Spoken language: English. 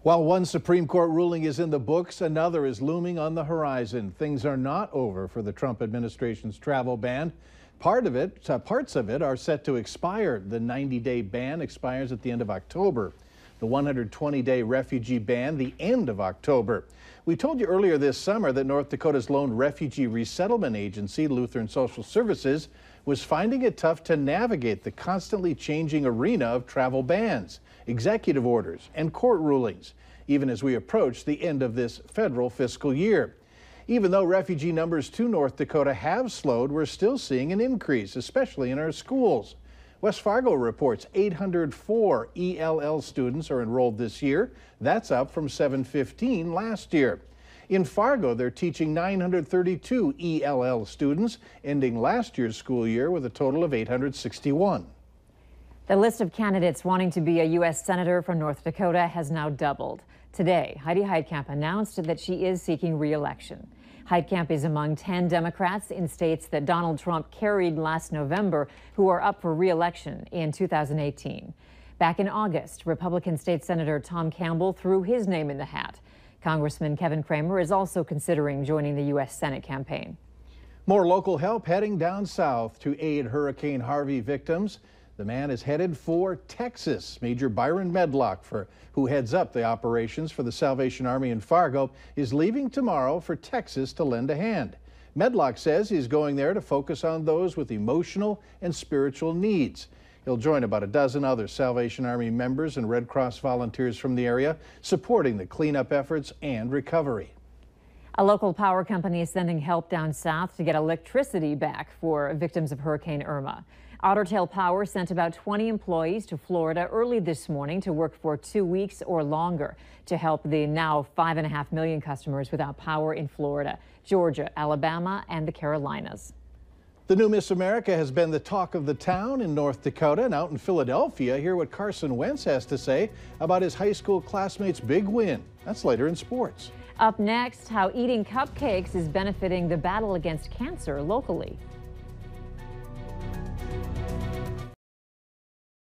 While one Supreme Court ruling is in the books, another is looming on the horizon. Things are not over for the Trump administration's travel ban. Parts of it are set to expire. The 90-day ban expires at the end of October. The 120-day refugee ban, the end of October. We told you earlier this summer that North Dakota's lone refugee resettlement agency, Lutheran Social Services, was finding it tough to navigate the constantly changing arena of travel bans, executive orders, and court rulings, even as we approach the end of this federal fiscal year. Even though refugee numbers to North Dakota have slowed, we're still seeing an increase, especially in our schools. West Fargo reports 804 ELL students are enrolled this year. That's up from 715 last year. In Fargo, they're teaching 932 ELL students, ending last year's school year with a total of 861. The list of candidates wanting to be a U.S. Senator from North Dakota has now doubled. Today, Heidi Heitkamp announced that she is seeking re-election. Heitkamp is among 10 Democrats in states that Donald Trump carried last November who are up for re-election in 2018. Back in August, Republican State Senator Tom Campbell threw his name in the hat. Congressman Kevin Cramer is also considering joining the U.S. Senate campaign. More local help heading down south to aid Hurricane Harvey victims. The man is headed for Texas. Major Byron Medlock, who heads up the operations for the Salvation Army in Fargo, is leaving tomorrow for Texas to lend a hand. Medlock says he's going there to focus on those with emotional and spiritual needs. He'll join about a dozen other Salvation Army members and Red Cross volunteers from the area, supporting the cleanup efforts and recovery. A local power company is sending help down south to get electricity back for victims of Hurricane Irma. Otter Tail Power sent about 20 employees to Florida early this morning to work for 2 weeks or longer to help the now 5.5 million customers without power in Florida, Georgia, Alabama, and the Carolinas. The new Miss America has been the talk of the town in North Dakota, and out in Philadelphia, hear what Carson Wentz has to say about his high school classmates' big win. That's later in sports. Up next, how eating cupcakes is benefiting the battle against cancer locally.